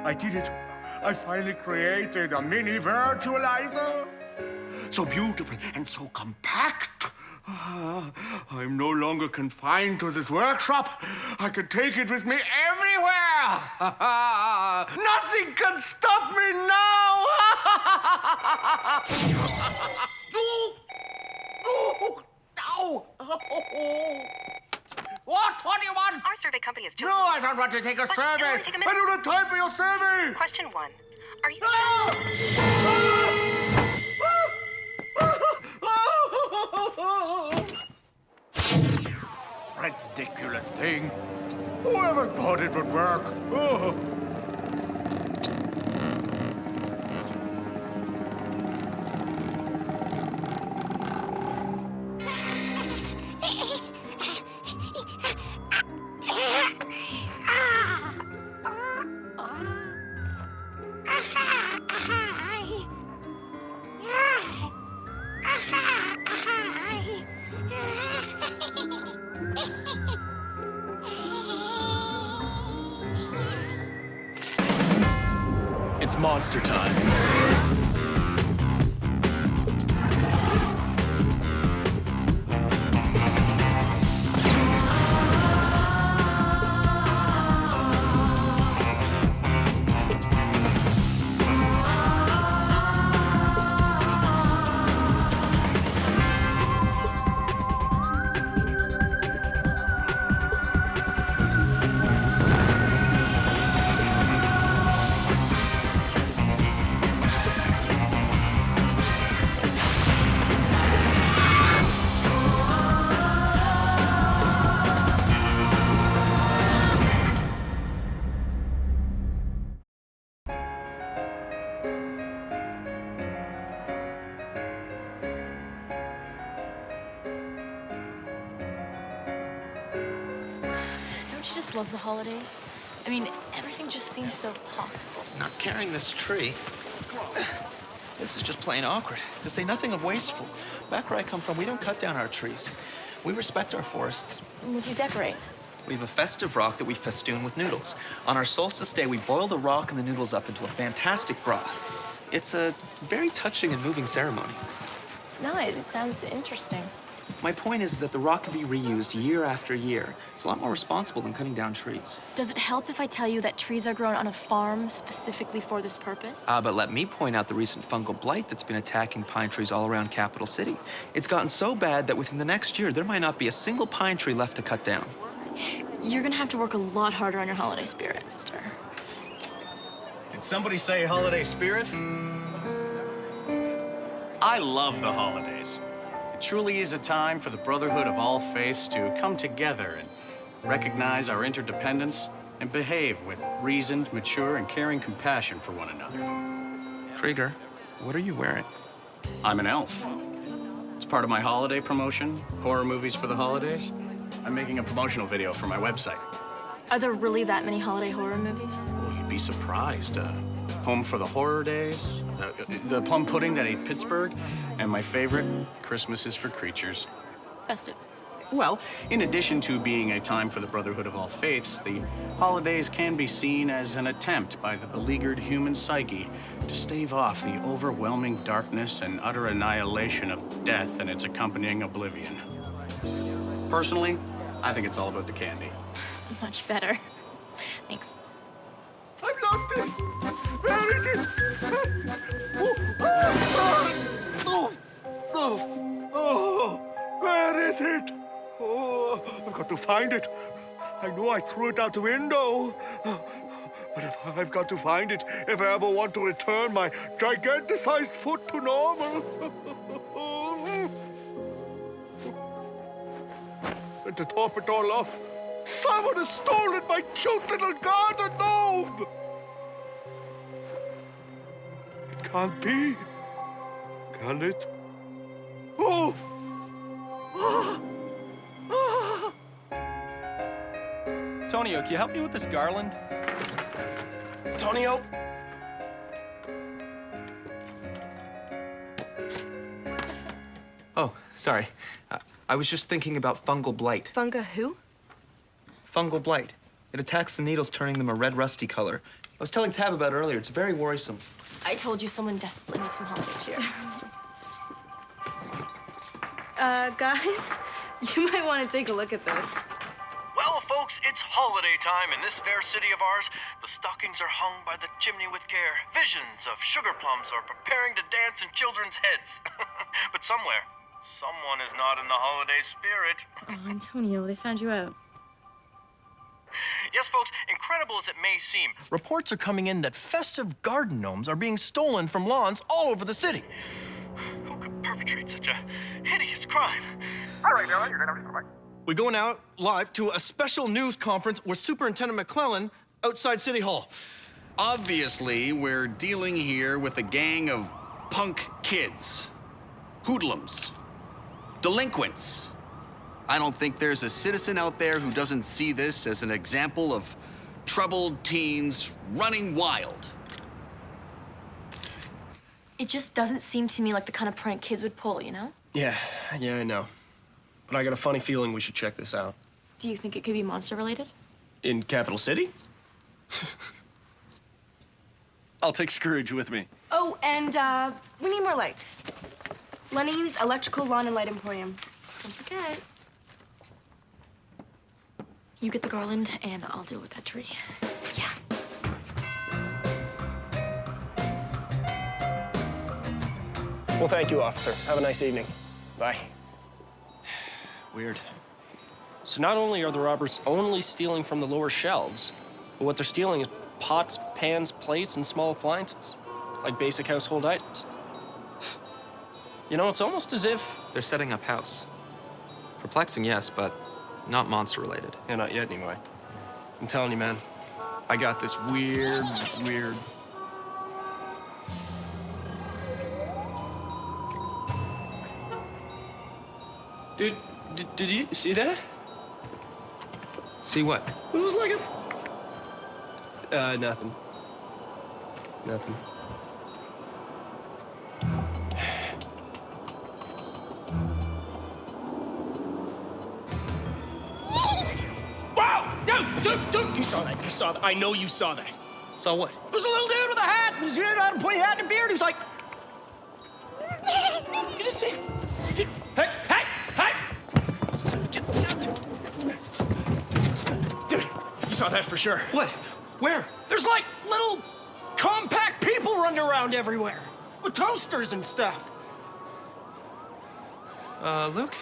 I did it. I finally created a mini virtualizer. So beautiful and so compact. I'm no longer confined to this workshop. I can take it with me everywhere. Nothing can stop me now. No! What do you want? Our survey company is No, I don't want to take a survey. Take a minute. I don't have time for your survey. Question 1. Are you... Ridiculous thing. Whoever thought it would work? Oh. It's monster time. Don't you just love the holidays? I mean, everything just seems so possible. Not carrying this tree. This is just plain awkward, to say nothing of wasteful. Back where I come from, we don't cut down our trees. We respect our forests. Would you decorate? We have a festive rock that we festoon with noodles. On our solstice day, we boil the rock and the noodles up into a fantastic broth. It's a very touching and moving ceremony. No, it sounds interesting. My point is that the rock can be reused year after year. It's a lot more responsible than cutting down trees. Does it help if I tell you that trees are grown on a farm specifically for this purpose? But let me point out the recent fungal blight that's been attacking pine trees all around Capital City. It's gotten so bad that within the next year, there might not be a single pine tree left to cut down. You're gonna have to work a lot harder on your holiday spirit, mister. Did somebody say holiday spirit? I love the holidays. It truly is a time for the brotherhood of all faiths to come together and recognize our interdependence and behave with reasoned, mature, and caring compassion for one another. Krieger, what are you wearing? I'm an elf. It's part of my holiday promotion, horror movies for the holidays. I'm making a promotional video for my website. Are there really that many holiday horror movies? Oh, you'd be surprised. Home for the Horror Days, the Plum Pudding That Ate Pittsburgh, and my favorite, Christmas is for Creatures. Festive. Well, in addition to being a time for the brotherhood of all faiths, the holidays can be seen as an attempt by the beleaguered human psyche to stave off the overwhelming darkness and utter annihilation of death and its accompanying oblivion. Personally, I think it's all about the candy. Much better. Thanks. I've lost it. Where is it? Where is it? Oh, I've got to find it. I know I threw it out the window. But I've got to find it if I ever want to return my giganticized foot to normal. And to top it all off, someone has stolen my cute little garden gnome! It can't be. Can it? Oh! Tonio, can you help me with this garland? Tonio? Oh, sorry. I was just thinking about fungal blight. Funga who? Fungal blight. It attacks the needles, turning them a red, rusty color. I was telling Tab about it earlier. It's very worrisome. I told you someone desperately needs some holiday cheer. Guys, you might want to take a look at this. Well, folks, it's holiday time in this fair city of ours. The stockings are hung by the chimney with care. Visions of sugar plums are preparing to dance in children's heads. But somewhere, someone is not in the holiday spirit. Oh, Antonio, they found you out. Yes, folks, incredible as it may seem, reports are coming in that festive garden gnomes are being stolen from lawns all over the city. Who could perpetrate such a hideous crime? All right, Billy, you're gonna report. We're going out live to a special news conference with Superintendent McClellan outside City Hall. Obviously, we're dealing here with a gang of punk kids, hoodlums, delinquents. I don't think there's a citizen out there who doesn't see this as an example of troubled teens running wild. It just doesn't seem to me like the kind of prank kids would pull, you know? Yeah, I know. But I got a funny feeling we should check this out. Do you think it could be monster-related? In Capital City? I'll take Scrooge with me. Oh, and we need more lights. Lenny's Electrical Lawn and Light Emporium. Don't forget. You get the garland, and I'll deal with that tree. Yeah. Well, thank you, officer. Have a nice evening. Bye. Weird. So not only are the robbers only stealing from the lower shelves, but what they're stealing is pots, pans, plates, and small appliances, like basic household items. You know, it's almost as if... They're setting up house. Perplexing, yes, but not monster-related. Yeah, not yet, anyway. I'm telling you, man, I got this weird... Dude, did you see that? See what? It was like a... nothing. Nothing. Wow! Dude! You saw that. You saw that. I know you saw that. Saw what? There's a little dude with a hat. He's had a pointy hat and a beard. He's like... You didn't see him? Hey! Dude, you saw that for sure. What? Where? There's like little compact people running around everywhere with toasters and stuff. Luke?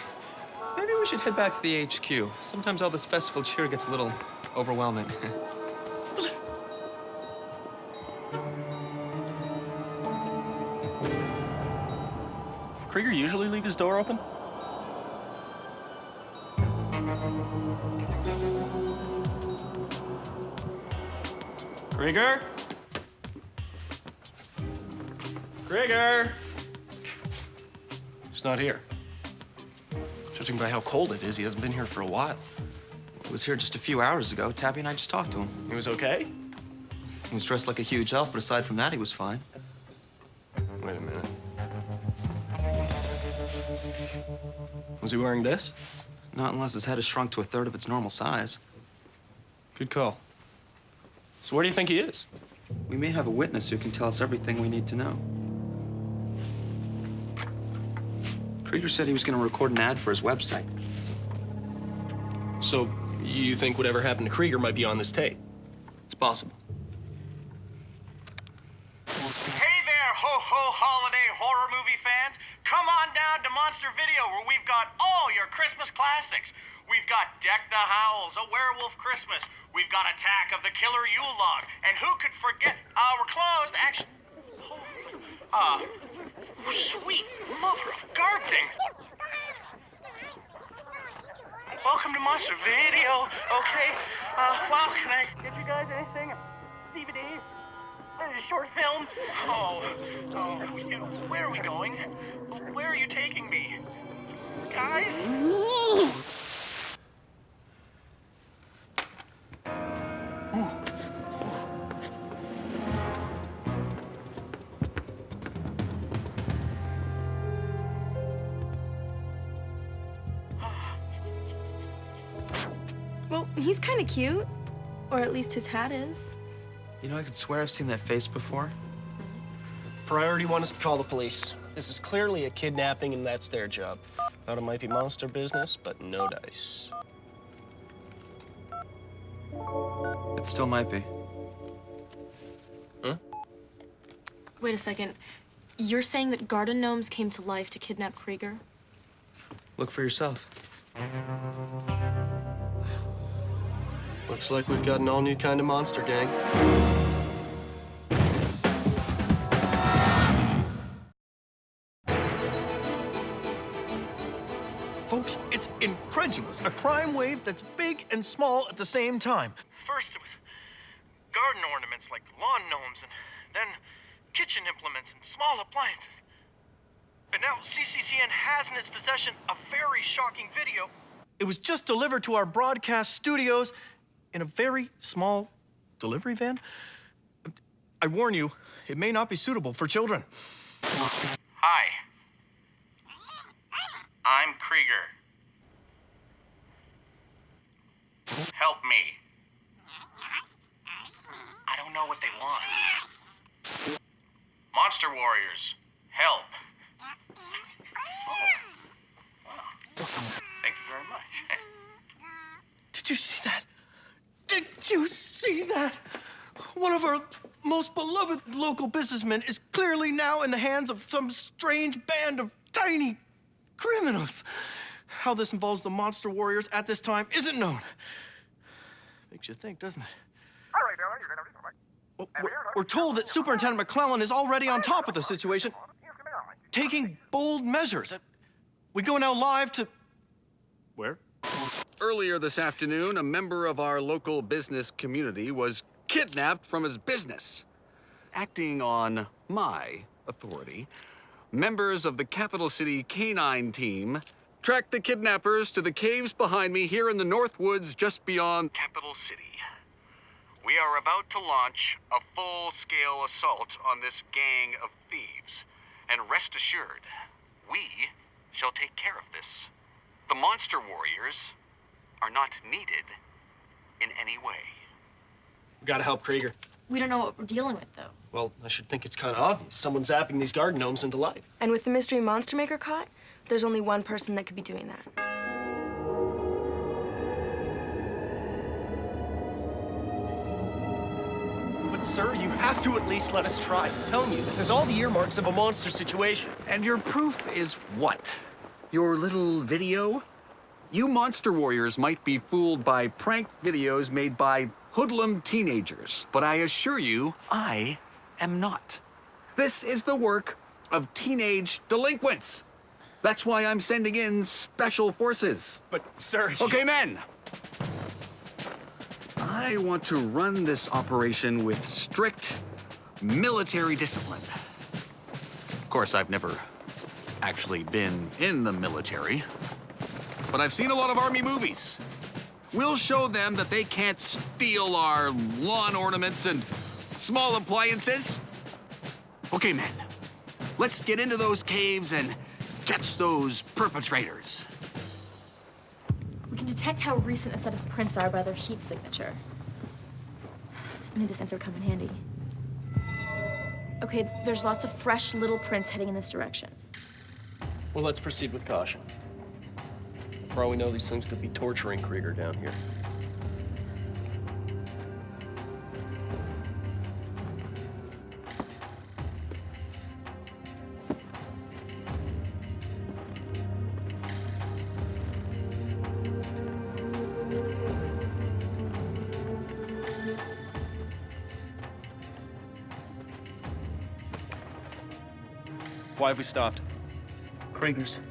Maybe we should head back to the HQ. Sometimes all this festival cheer gets a little overwhelming. Krieger usually leave his door open? Krieger? Krieger! He's not here. Judging by how cold it is, he hasn't been here for a while. He was here just a few hours ago. Tabby and I just talked to him. He was okay? He was dressed like a huge elf, but aside from that, he was fine. Wait a minute. Was he wearing this? Not unless his head is shrunk to a third of its normal size. Good call. So where do you think he is? We may have a witness who can tell us everything we need to know. Krieger said he was going to record an ad for his website. So you think whatever happened to Krieger might be on this tape? It's possible. Hey there, ho-ho holiday horror movie fans. Come on down to Monster Video, where we've got all your Christmas classics. We've got Deck the Howls, A Werewolf Christmas. We've got Attack of the Killer Yule Log. And who could forget our closed action... sweet mother of gardening. Welcome to Monster Video, okay? Wow, can I get you guys anything? DVDs? A short film? Oh, where are we going? Where are you taking me? Guys? Well, he's kind of cute. Or at least his hat is. You know, I could swear I've seen that face before. Priority one is to call the police. This is clearly a kidnapping, and that's their job. Thought it might be monster business, but no dice. It still might be. Huh? Wait a second. You're saying that garden gnomes came to life to kidnap Krieger? Look for yourself. Looks like we've got an all-new kind of monster gang. Folks, it's incredulous. A crime wave that's big and small at the same time. First it was garden ornaments like lawn gnomes, and then kitchen implements and small appliances. But now CCCN has in its possession a very shocking video. It was just delivered to our broadcast studios in a very small delivery van. I warn you, it may not be suitable for children. Hi. I'm Krieger. Help me. I don't know what they want. Monster warriors, help. Oh. Thank you very much. Did you see that? Did you see that? One of our most beloved local businessmen is clearly now in the hands of some strange band of tiny criminals. How this involves the monster warriors at this time isn't known. Makes you think, doesn't it? Well, we're told that Superintendent McClellan is already on top of the situation, taking bold measures. We go now live to... where? Earlier this afternoon, a member of our local business community was kidnapped from his business. Acting on my authority, members of the Capital City Canine Team tracked the kidnappers to the caves behind me here in the North Woods just beyond Capital City. We are about to launch a full-scale assault on this gang of thieves. And rest assured, we shall take care of this. The monster warriors are not needed in any way. We gotta help Krieger. We don't know what we're dealing with, though. Well, I should think it's kind of obvious. Someone's zapping these garden gnomes into life. And with the mystery monster maker caught, there's only one person that could be doing that. But, sir, you have to at least let us try. I'm telling you, this is all the earmarks of a monster situation. And your proof is what? Your little video? You monster warriors might be fooled by prank videos made by hoodlum teenagers, but I assure you, I am not. This is the work of teenage delinquents. That's why I'm sending in special forces. But, sir... Okay, men. I want to run this operation with strict military discipline. Of course, I've never actually been in the military, but I've seen a lot of Army movies. We'll show them that they can't steal our lawn ornaments and small appliances. Okay, men, let's get into those caves and catch those perpetrators. We can detect how recent a set of prints are by their heat signature. I knew the sensor would come in handy. Okay, there's lots of fresh little prints heading in this direction. Well, let's proceed with caution. For all we know, these things could be torturing Krieger down here. Why have we stopped? Krieger's.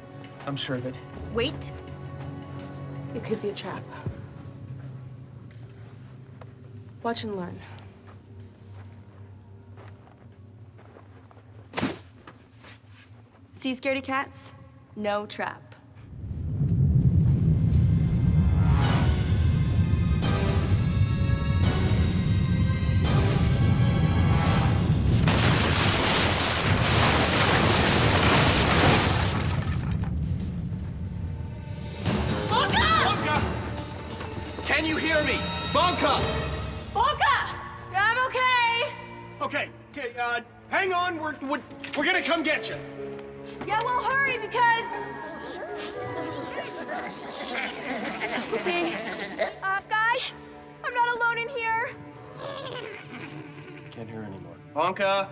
I'm sure of it. Wait. It could be a trap. Watch and learn. See, scaredy cats? No trap. Can you hear me? Bonka! I'm okay! Okay, hang on. We're gonna come get you. Yeah, well, hurry because. Okay. Guys, I'm not alone in here. Can't hear anymore. Bonka!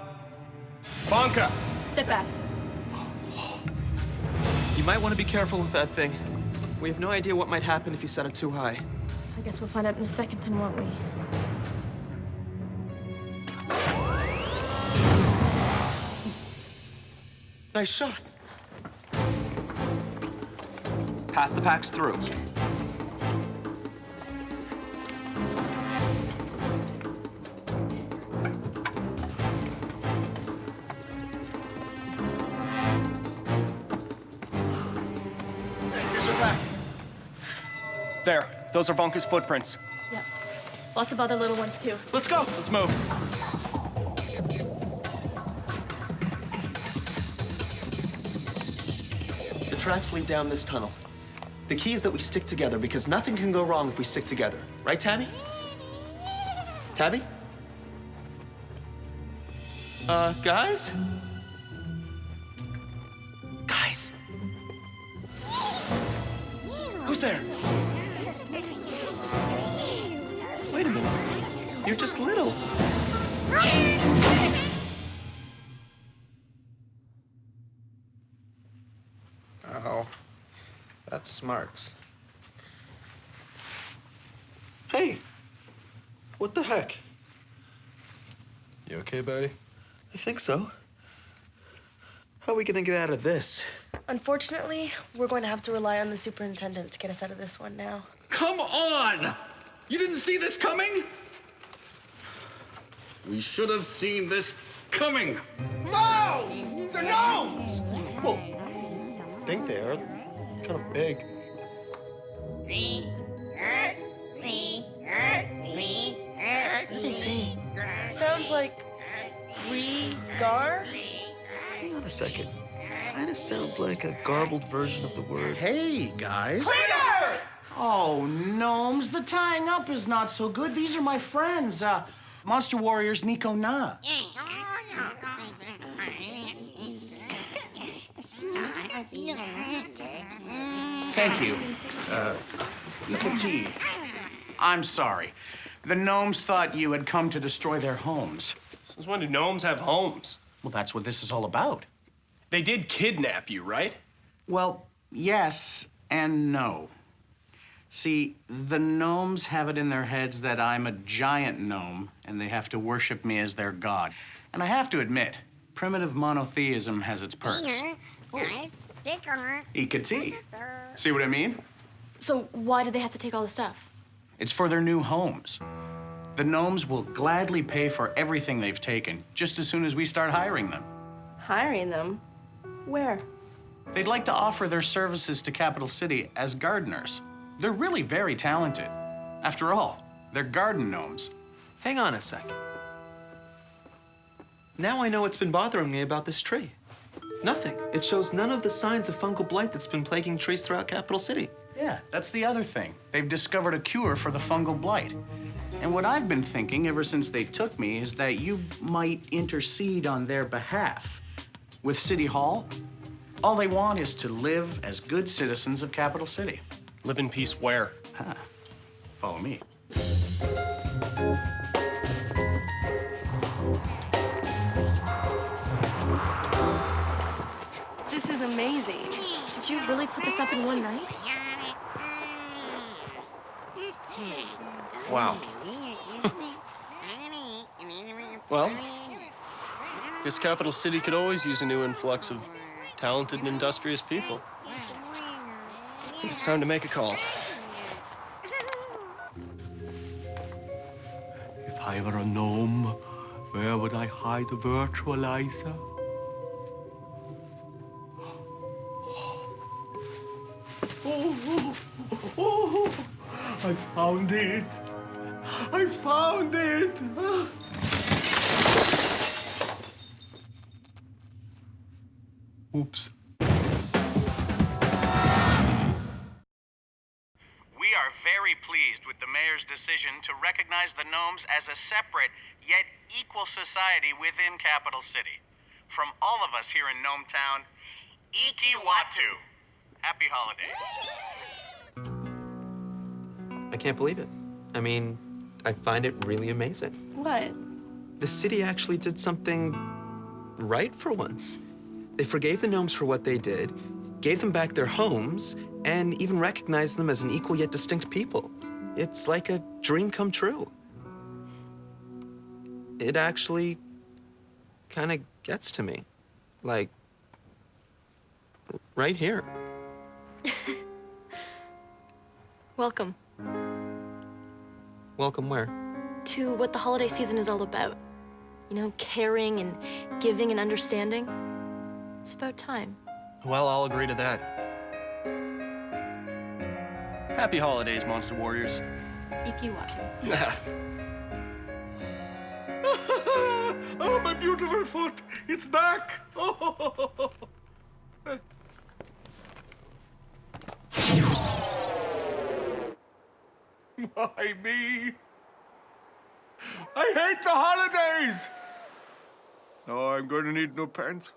Bonka! Step back. You might want to be careful with that thing. We have no idea what might happen if you set it too high. I guess we'll find out in a second then, won't we? Nice shot. Pass the packs through. Here's your pack. There. Those are Bonka's footprints. Yeah. Lots of other little ones, too. Let's go. Let's move. The tracks lead down this tunnel. The key is that we stick together because nothing can go wrong if we stick together. Right, Tabby? Tabby? Guys? Guys? Who's there? Wait a minute. You're just little. Oh, that's smart. Hey, what the heck? You okay, buddy? I think so. How are we gonna get out of this? Unfortunately, we're going to have to rely on the superintendent to get us out of this one now. Come on! You didn't see this coming? We should have seen this coming. No! The gnomes! Well, I think they are. They're kind of big. What are they saying? Sounds like Krieger? Hang on a second. Kinda sounds like a garbled version of the word. Hey, guys. Krieger! Oh, gnomes, the tying up is not so good. These are my friends, Monster Warriors Nico Na. Thank you. T. I'm sorry. The gnomes thought you had come to destroy their homes. Since when do gnomes have homes? Well, that's what this is all about. They did kidnap you, right? Well, yes and no. See, the gnomes have it in their heads that I'm a giant gnome and they have to worship me as their god. And I have to admit, primitive monotheism has its perks. Ikati. See what I mean? So why did they have to take all the stuff? It's for their new homes. The gnomes will gladly pay for everything they've taken just as soon as we start hiring them. Hiring them? Where? They'd like to offer their services to Capital City as gardeners. They're really very talented. After all, they're garden gnomes. Hang on a second. Now I know what's been bothering me about this tree. Nothing. It shows none of the signs of fungal blight that's been plaguing trees throughout Capital City. Yeah, that's the other thing. They've discovered a cure for the fungal blight. And what I've been thinking ever since they took me is that you might intercede on their behalf. With City Hall, all they want is to live as good citizens of Capital City. Live in peace where? Follow me. This is amazing. Did you really put this up in one night? Wow. Well, guess Capital City could always use a new influx of talented and industrious people. I think it's time to make a call. If I were a gnome, where would I hide a virtualizer? Oh, I found it. I found it. Oops. We are very pleased pleased with the mayor's decision to recognize the Gnomes as a separate yet equal society within Capital City. From all of us here in Gnome Town, Iki Watu. Happy holidays. I can't believe it. I mean, I find it really amazing. What? The city actually did something right for once. They forgave the gnomes for what they did, gave them back their homes, and even recognized them as an equal yet distinct people. It's like a dream come true. It actually kind of gets to me. Like, right here. Welcome Welcome where? to what the holiday season is all about. You know, caring and giving and understanding. It's about time. Well, I'll agree to that. Happy holidays, Monster Warriors. Iki Watu. Oh, my beautiful foot! It's back! Oh. Why me? I hate the holidays! Oh, I'm going to need new pants.